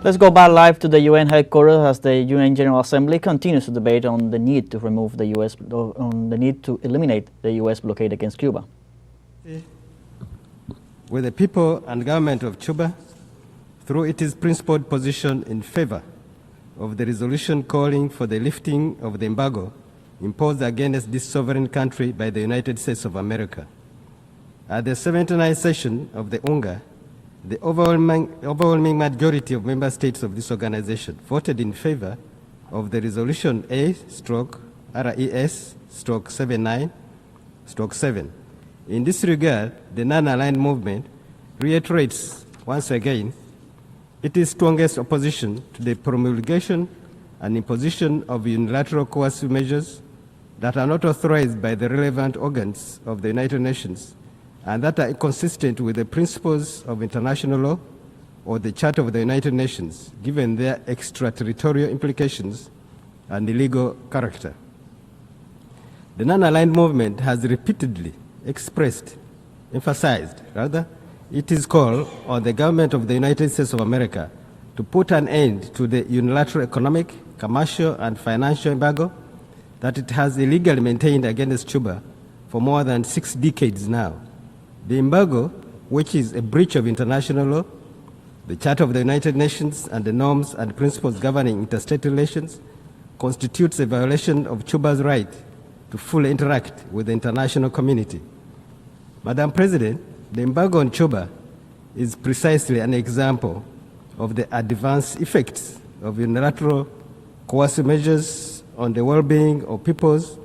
Let's go back live to the UN headquarters as the UN General Assembly continues to debate on the need to eliminate the U.S. blockade against Cuba. With the people and government of Cuba, through its principled position in favor of the resolution calling for the lifting of the embargo imposed against this sovereign country by the United States of America. At the 79th session of the UNGA, the overwhelming majority of member states of this organization voted in favor of the resolution A/RES/79/7. In this regard, the non-aligned movement reiterates once again its strongest opposition to the promulgation and imposition of unilateral coercive measures that are not authorized by the relevant organs of the United Nations and that are inconsistent with the principles of international law or the Charter of the United Nations, given their extraterritorial implications and illegal character. The non-aligned movement has repeatedly emphasized its call on the government of the United States of America to put an end to the unilateral economic, commercial, and financial embargo that it has illegally maintained against Cuba for more than 6 decades now. The embargo, which is a breach of international law, the Charter of the United Nations, and the norms and principles governing interstate relations, constitutes a violation of Cuba's right to fully interact with the international community. Madam President, the embargo on Cuba is precisely an example of the adverse effects of unilateral coercive measures on the well-being of peoples,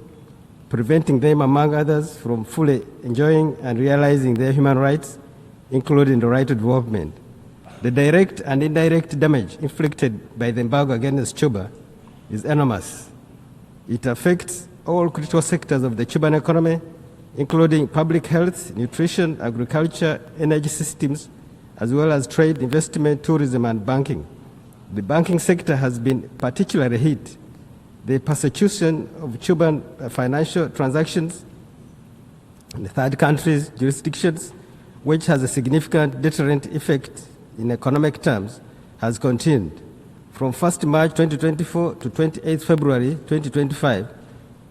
preventing them, among others, from fully enjoying and realizing their human rights, including the right to development. The direct and indirect damage inflicted by the embargo against Cuba is enormous. It affects all critical sectors of the Cuban economy, including public health, nutrition, agriculture, energy systems, as well as trade, investment, tourism, and banking. The banking sector has been particularly hit. The persecution of Cuban financial transactions in the third countries' jurisdictions, which has a significant deterrent effect in economic terms, has continued. From 1st March 2024 to 28 February 2025,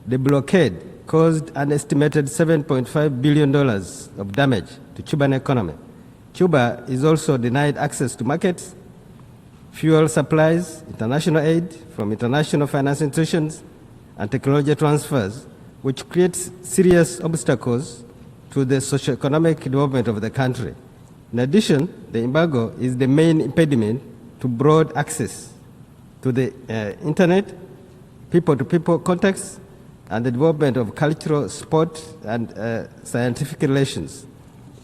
the blockade caused an estimated $7.5 billion of damage to Cuban economy. Cuba is also denied access to markets, fuel supplies, international aid from international finance institutions, and technology transfers, which creates serious obstacles to the socio-economic development of the country. In addition, the embargo is the main impediment to broad access to the internet, people-to-people contacts, and the development of cultural, sport, and scientific relations.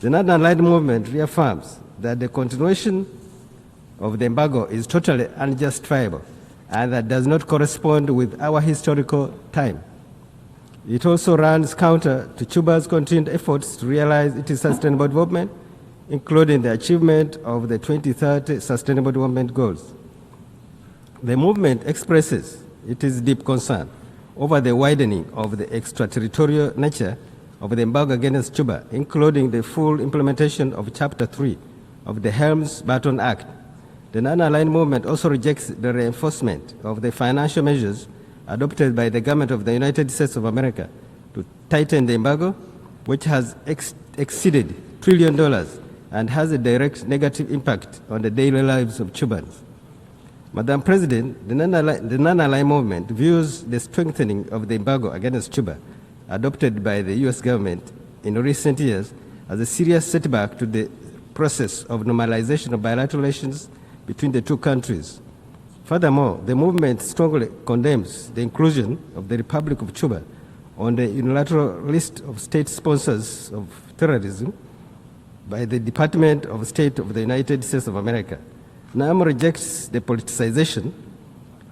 The non-aligned movement reaffirms that the continuation of the embargo is totally unjustifiable and that does not correspond with our historical time. It also runs counter to Cuba's continued efforts to realize its sustainable development, including the achievement of the 2030 Sustainable Development Goals. The movement expresses its deep concern over the widening of the extraterritorial nature of the embargo against Cuba, including the full implementation of Chapter 3 of the Helms-Burton Act. The non-aligned movement also rejects the reinforcement of the financial measures adopted by the government of the United States of America to tighten the embargo, which has exceeded $1 trillion and has a direct negative impact on the daily lives of Cubans. Madam President, the non-aligned movement views the strengthening of the embargo against Cuba adopted by the U.S. government in recent years as a serious setback to the process of normalization of bilateral relations between the two countries. Furthermore, the movement strongly condemns the inclusion of the Republic of Cuba on the unilateral list of state sponsors of terrorism by the Department of State of the United States of America. NAM rejects the politicization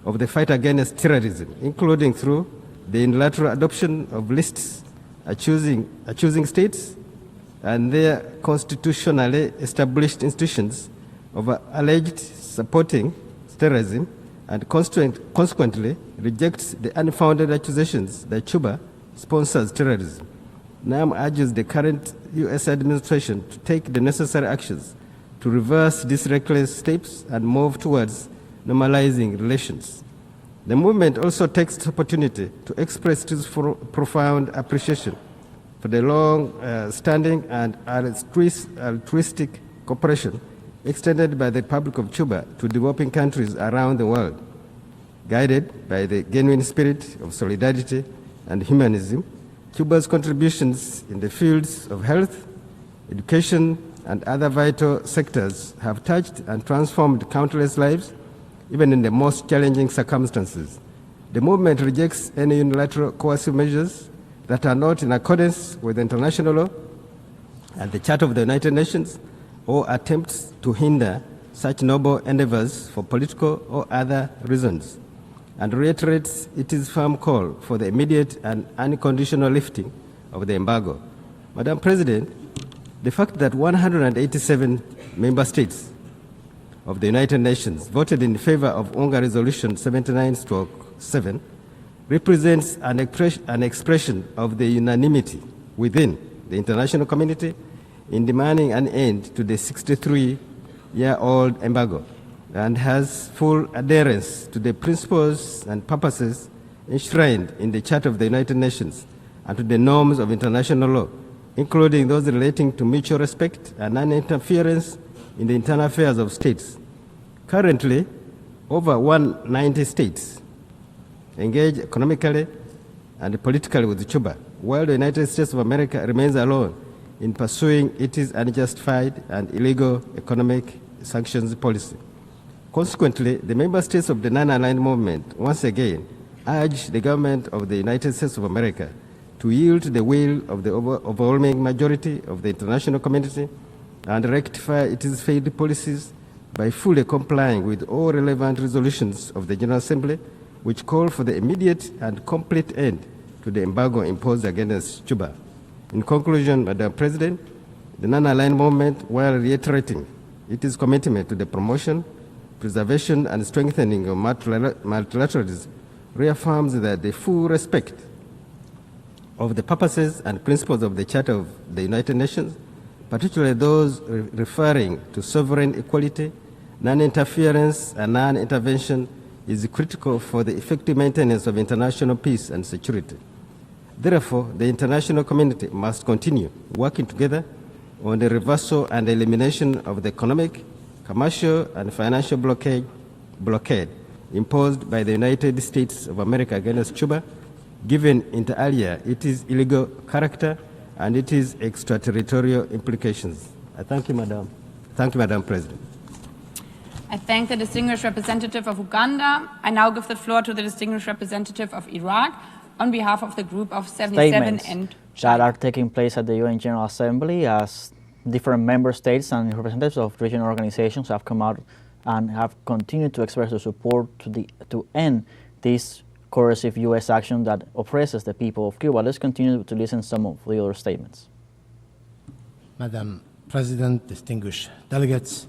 of the fight against terrorism, including through the unilateral adoption of lists accusing states and their constitutionally established institutions of alleged supporting terrorism, and consequently rejects the unfounded accusations that Cuba sponsors terrorism. NAM urges the current U.S. administration to take the necessary actions to reverse these reckless steps and move towards normalizing relations. The movement also takes this opportunity to express its profound appreciation for the long-standing and altruistic cooperation extended by the Republic of Cuba to developing countries around the world. Guided by the genuine spirit of solidarity and humanism, Cuba's contributions in the fields of health, education, and other vital sectors have touched and transformed countless lives, even in the most challenging circumstances. The movement rejects any unilateral coercive measures that are not in accordance with international law and the Charter of the United Nations, or attempts to hinder such noble endeavors for political or other reasons, and reiterates its firm call for the immediate and unconditional lifting of the embargo. Madam President, the fact that 187 member states of the United Nations voted in favor of UNGA Resolution 79/7 represents an expression of the unanimity within the international community in demanding an end to the 63-year-old embargo, and has full adherence to the principles and purposes enshrined in the Charter of the United Nations and to the norms of international law, including those relating to mutual respect and non-interference in the internal affairs of states. Currently, over 190 states engage economically and politically with Cuba, while the United States of America remains alone in pursuing its unjustified and illegal economic sanctions policy. Consequently, the member states of the Non-Aligned Movement once again urge the government of the United States of America to yield to the will of the overwhelming majority of the international community and rectify its failed policies by fully complying with all relevant resolutions of the General Assembly, which call for the immediate and complete end to the embargo imposed against Cuba. In conclusion, Madam President, the Non-Aligned Movement, while reiterating its commitment to the promotion, preservation, and strengthening of multilateralism, reaffirms that the full respect of the purposes and principles of the Charter of the United Nations, particularly those referring to sovereign equality, non-interference, and non-intervention, is critical for the effective maintenance of international peace and security. Therefore, the international community must continue working together on the reversal and elimination of the economic, commercial, and financial blockade imposed by the United States of America against Cuba, given inter alia its illegal character and its extraterritorial implications. I thank you, Madam. Thank you, Madam President. I thank the distinguished representative of Uganda. I now give the floor to the distinguished representative of Iraq on behalf of the group of 77 Statements that are taking place at the UN General Assembly as different member states and representatives of regional organizations have come out and have continued to express their support to end this coercive U.S. action that oppresses the people of Cuba. Let's continue to listen to some of the other statements. Madam President, distinguished delegates,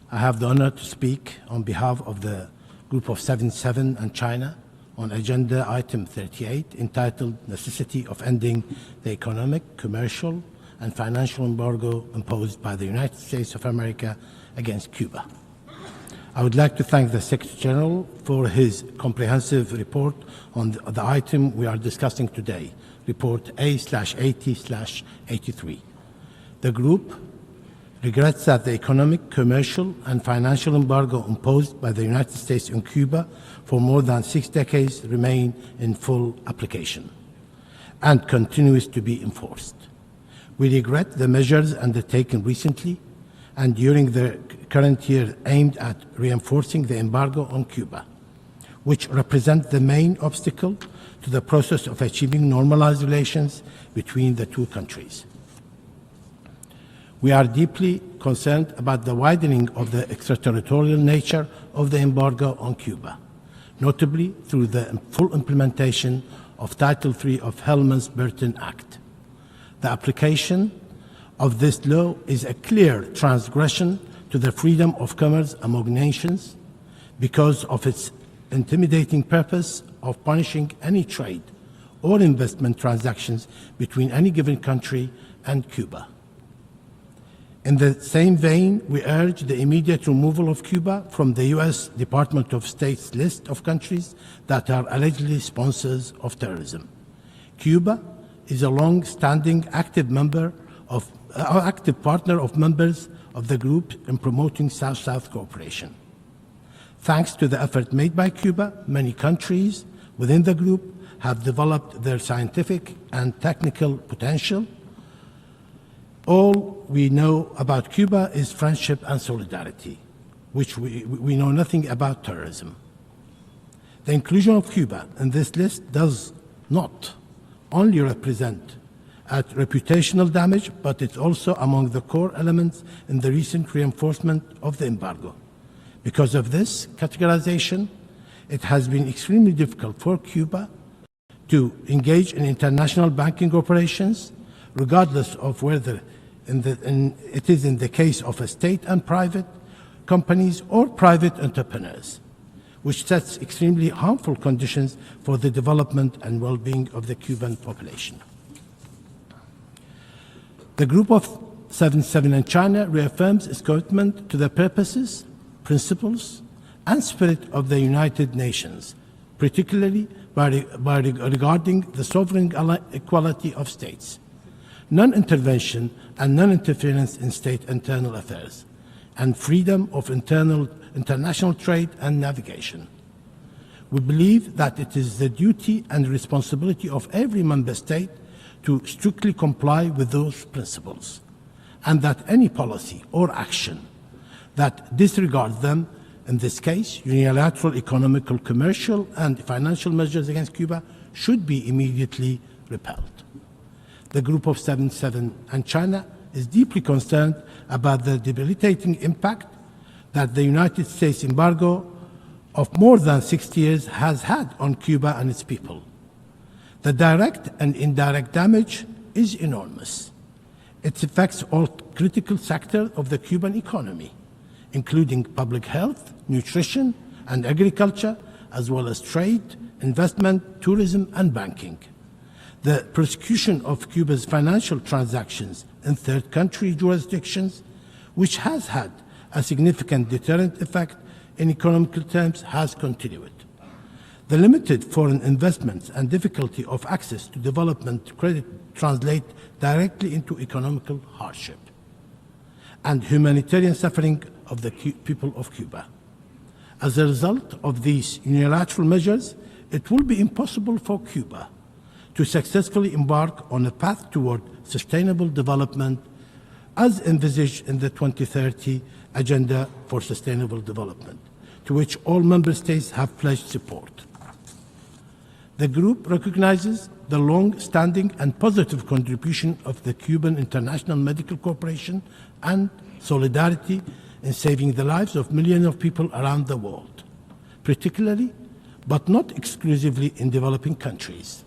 I have the honor to speak on behalf of the Group of 77 and China on Agenda Item 38, entitled Necessity of Ending the Economic, Commercial, and Financial Embargo Imposed by the United States of America against Cuba. I would like to thank the Secretary General for his comprehensive report on the item we are discussing today, Report A/80/83. The Group regrets that the economic, commercial, and financial embargo imposed by the United States on Cuba for more than 6 decades remain in full application and continues to be enforced. We regret the measures undertaken recently and during the current year aimed at reinforcing the embargo on Cuba, which represent the main obstacle to the process of achieving normalized relations between the two countries. We are deeply concerned about the widening of the extraterritorial nature of the embargo on Cuba, notably through the full implementation of Title III of Helms-Burton Act. The application of this law is a clear transgression to the freedom of commerce among nations because of its intimidating purpose of punishing any trade or investment transactions between any given country and Cuba. In the same vein, we urge the immediate removal of Cuba from the U.S. Department of State's list of countries that are allegedly sponsors of terrorism. Cuba is a long-standing active partner of members of the group in promoting South-South cooperation. Thanks to the effort made by Cuba, many countries within the group have developed their scientific and technical potential. All we know about Cuba is friendship and solidarity, which we know nothing about terrorism. The inclusion of Cuba in this list does not only represent reputational damage, but it's also among the core elements in the recent reinforcement of the embargo. Because of this categorization, it has been extremely difficult for Cuba to engage in international banking operations, regardless of whether it is in the case of a state and private companies or private entrepreneurs, which sets extremely harmful conditions for the development and well-being of the Cuban population. The Group of 77 and China reaffirms its commitment to the purposes, principles, and spirit of the United Nations, particularly regarding the sovereign equality of states, non-intervention and non-interference in state internal affairs, and freedom of international trade and navigation. We believe that it is the duty and responsibility of every member state to strictly comply with those principles, and that any policy or action that disregards them, in this case, unilateral economical, commercial, and financial measures against Cuba, should be immediately repelled. The Group of 77 and China is deeply concerned about the debilitating impact that the United States embargo of more than 60 years has had on Cuba and its people. The direct and indirect damage is enormous. It affects all critical sectors of the Cuban economy, including public health, nutrition, and agriculture, as well as trade, investment, tourism, and banking. The prosecution of Cuba's financial transactions in third country jurisdictions, which has had a significant deterrent effect in economic terms, has continued. The limited foreign investments and difficulty of access to development credit translate directly into economical hardship and humanitarian suffering of the people of Cuba. As a result of these unilateral measures, it will be impossible for Cuba to successfully embark on a path toward sustainable development as envisaged in the 2030 Agenda for Sustainable Development, to which all member states have pledged support. The group recognizes the long-standing and positive contribution of the Cuban International Medical Corporation and solidarity in saving the lives of millions of people around the world, particularly, but not exclusively, in developing countries.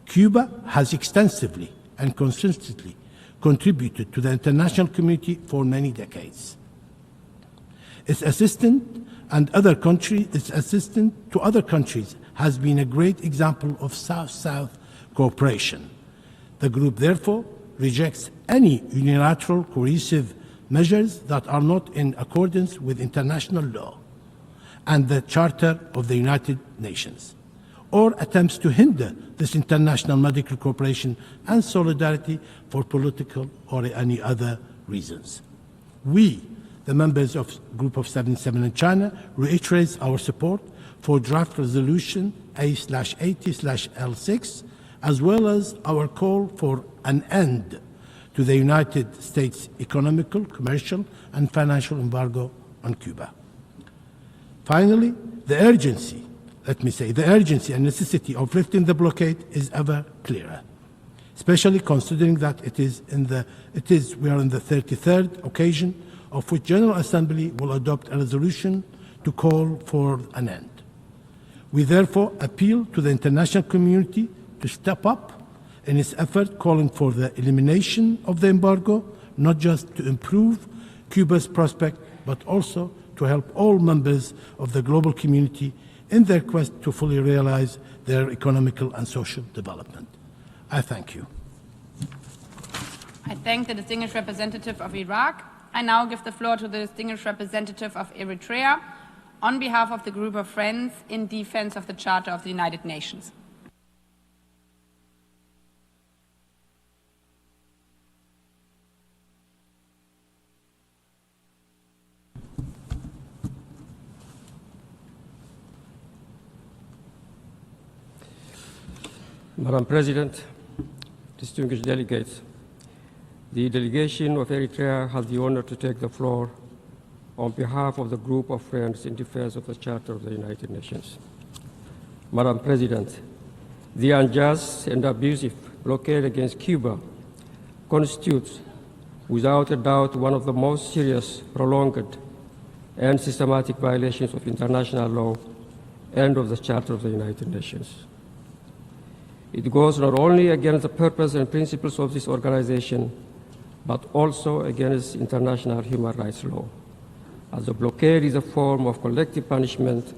Cuba has extensively and consistently contributed to the international community for many decades. Its assistance to other countries has been a great example of South-South cooperation. The group therefore rejects any unilateral coercive measures that are not in accordance with international law and the Charter of the United Nations, or attempts to hinder this international medical cooperation and solidarity for political or any other reasons. We, the members of Group of 77 in China, reiterate our support for draft resolution A/80/L6, as well as our call for an end to the United States economical, commercial, and financial embargo on Cuba. Finally, the urgency and necessity of lifting the blockade is ever clearer, especially considering that we are in the 33rd occasion of which General Assembly will adopt a resolution to call for an end. We therefore appeal to the international community to step up in its effort calling for the elimination of the embargo, not just to improve Cuba's prospect, but also to help all members of the global community in their quest to fully realize their economical and social development. I thank you. I thank the distinguished representative of Iraq. I now give the floor to the distinguished representative of Eritrea on behalf of the group of Friends in Defense of the Charter of the United Nations. Madam President, distinguished delegates, the delegation of Eritrea has the honor to take the floor on behalf of the group of Friends in Defense of the Charter of the United Nations. Madam President, the unjust and abusive blockade against Cuba constitutes, without a doubt, one of the most serious, prolonged, and systematic violations of international law and of the Charter of the United Nations. It goes not only against the purpose and principles of this organization, but also against international human rights law, as the blockade is a form of collective punishment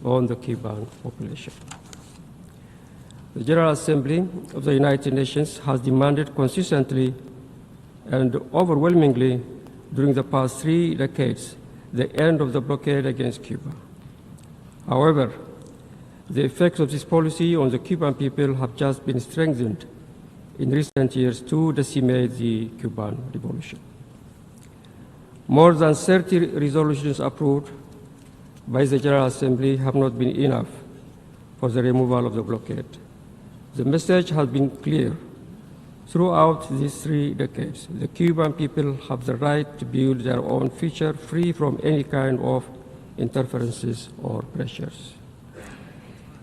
on the Cuban population. The General Assembly of the United Nations has demanded consistently and overwhelmingly during the past 3 decades the end of the blockade against Cuba. However, the effects of this policy on the Cuban people have just been strengthened in recent years to decimate the Cuban revolution. More than 30 resolutions approved by the General Assembly have not been enough for the removal of the blockade. The message has been clear. Throughout these 3 decades, the Cuban people have the right to build their own future free from any kind of interferences or pressures.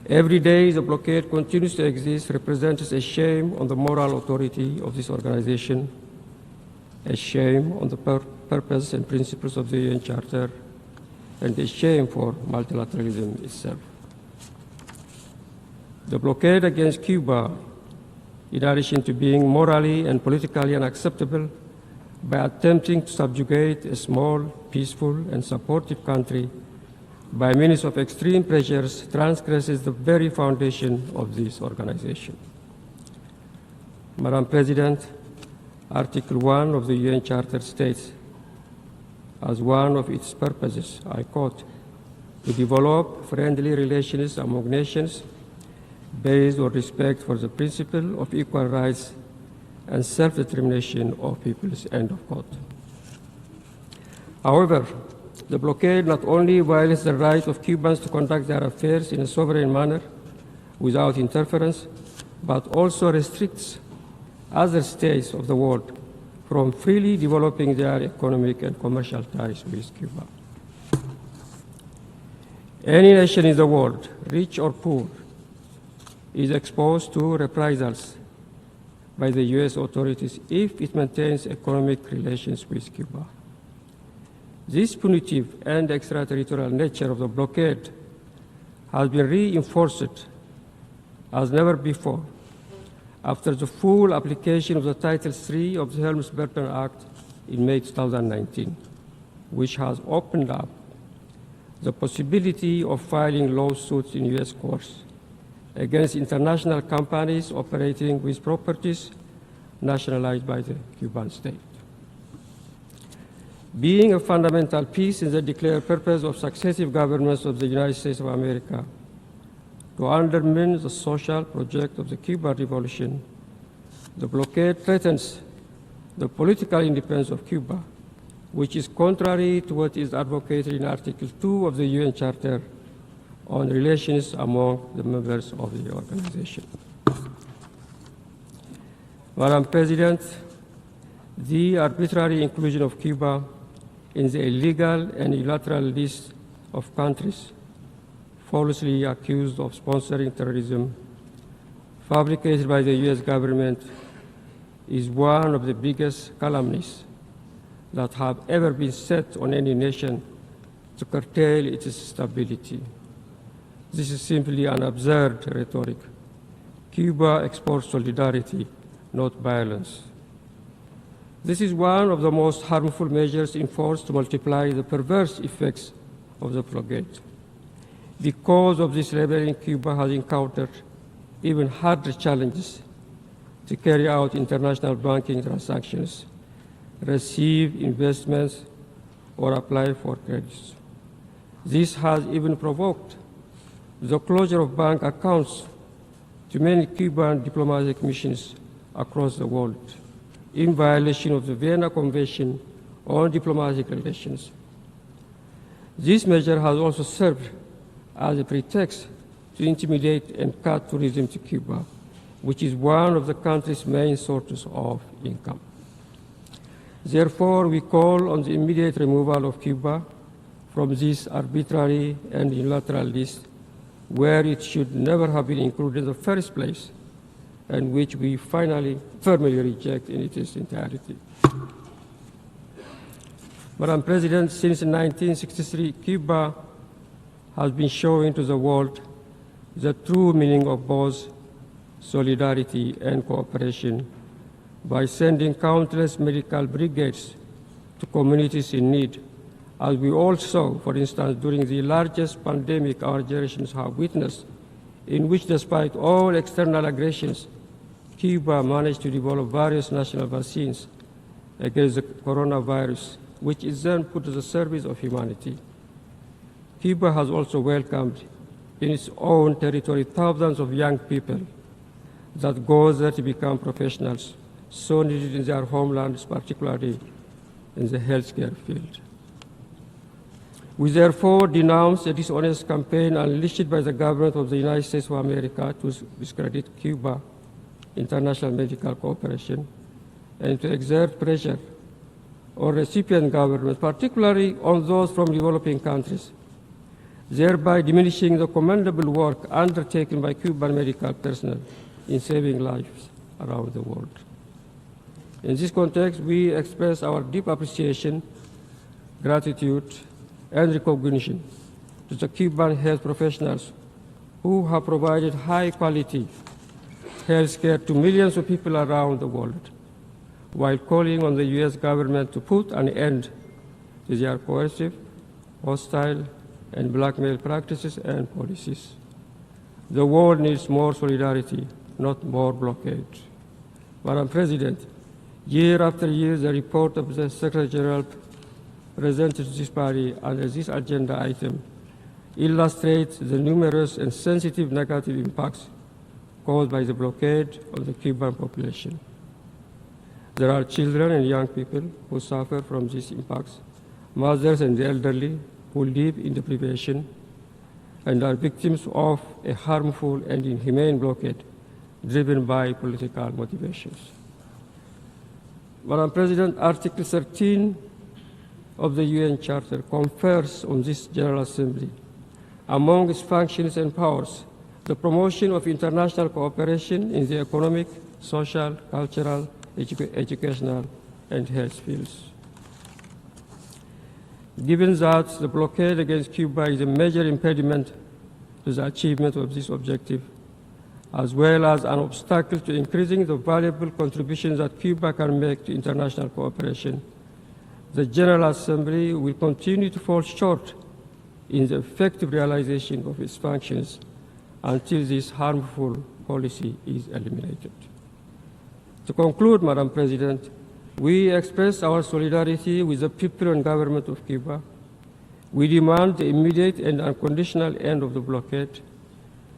Every day the blockade continues to exist represents a shame on the moral authority of this organization, a shame on the purpose and principles of the UN Charter, and a shame for multilateralism itself. The blockade against Cuba, in addition to being morally and politically unacceptable, by attempting to subjugate a small, peaceful, and supportive country by means of extreme pressures, transgresses the very foundation of this organization. Madam President, Article 1 of the UN Charter states, as one of its purposes, I quote, to develop friendly relations among nations based on respect for the principle of equal rights and self-determination of peoples, end of quote. However, the blockade not only violates the right of Cubans to conduct their affairs in a sovereign manner without interference, but also restricts other states of the world from freely developing their economic and commercial ties with Cuba. Any nation in the world, rich or poor, is exposed to reprisals by the U.S. authorities if it maintains economic relations with Cuba. This punitive and extraterritorial nature of the blockade has been reinforced as never before after the full application of the Title III of the Helms-Burton Act in May 2019, which has opened up the possibility of filing lawsuits in U.S. courts against international companies operating with properties nationalized by the Cuban state. Being a fundamental piece in the declared purpose of successive governments of the United States of America to undermine the social project of the Cuban Revolution, the blockade threatens the political independence of Cuba, which is contrary to what is advocated in Article 2 of the UN Charter on relations among the members of the organization. Madam President, the arbitrary inclusion of Cuba in the illegal and unilateral list of countries falsely accused of sponsoring terrorism, fabricated by the U.S. government, is one of the biggest calumnies that have ever been set on any nation to curtail its stability. This is simply an absurd rhetoric. Cuba exports solidarity, not violence. This is one of the most harmful measures enforced to multiply the perverse effects of the blockade. Because of this rebellion, Cuba has encountered even harder challenges to carry out international banking transactions, receive investments, or apply for credits. This has even provoked the closure of bank accounts to many Cuban diplomatic missions across the world, in violation of the Vienna Convention on Diplomatic Relations. This measure has also served as a pretext to intimidate and cut tourism to Cuba, which is one of the country's main sources of income. Therefore, we call on the immediate removal of Cuba from this arbitrary and unilateral list, where it should never have been included in the first place, and which we finally firmly reject in its entirety. Madam President, since 1963, Cuba has been showing to the world the true meaning of both solidarity and cooperation by sending countless medical brigades to communities in need, as we all saw, for instance, during the largest pandemic our generations have witnessed, in which, despite all external aggressions, Cuba managed to develop various national vaccines against the coronavirus, which is then put to the service of humanity. Cuba has also welcomed in its own territory thousands of young people that go there to become professionals, so needed in their homelands, particularly in the healthcare field. We therefore denounce a dishonest campaign unleashed by the government of the United States of America to discredit Cuba international medical cooperation and to exert pressure on recipient governments, particularly on those from developing countries, thereby diminishing the commendable work undertaken by Cuban medical personnel in saving lives around the world. In this context, we express our deep appreciation, gratitude, and recognition to the Cuban health professionals who have provided high-quality health care to millions of people around the world, while calling on the U.S. government to put an end to their coercive, hostile, and blackmail practices and policies. The world needs more solidarity, not more blockade. Madam President, year after year, the report of the Secretary General presented to this body under this agenda item illustrates the numerous and sensitive negative impacts caused by the blockade of the Cuban population. There are children and young people who suffer from these impacts, mothers and the elderly who live in deprivation and are victims of a harmful and inhumane blockade driven by political motivations. Madam President, Article 13 of the UN Charter confers on this General Assembly, among its functions and powers, the promotion of international cooperation in the economic, social, cultural, educational, and health fields. Given that the blockade against Cuba is a major impediment to the achievement of this objective, as well as an obstacle to increasing the valuable contributions that Cuba can make to international cooperation, the General Assembly will continue to fall short in the effective realization of its functions until this harmful policy is eliminated. To conclude, Madam President, we express our solidarity with the people and government of Cuba. We demand the immediate and unconditional end of the blockade,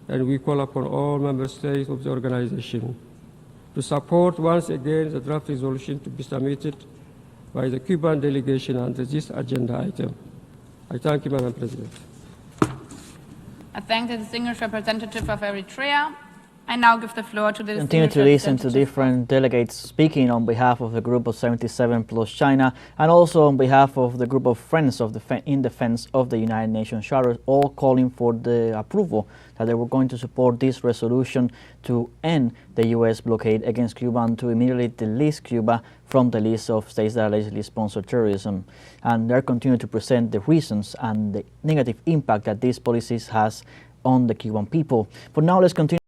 and we call upon all member states of the organization to support once again the draft resolution to be submitted by the Cuban delegation under this agenda item. I thank you, Madam President. I thank the distinguished representative of Eritrea. I now give the floor to the Continue to listen to different delegates speaking on behalf of the group of 77 plus China and also on behalf of the group of friends of in defense of the United Nations Charter, all calling for the approval that they were going to support this resolution to end the U.S. blockade against Cuba and to immediately delist Cuba from the list of states that allegedly sponsor terrorism. And they're continuing to present the reasons and the negative impact that these policies has on the Cuban people. For now, let's continue.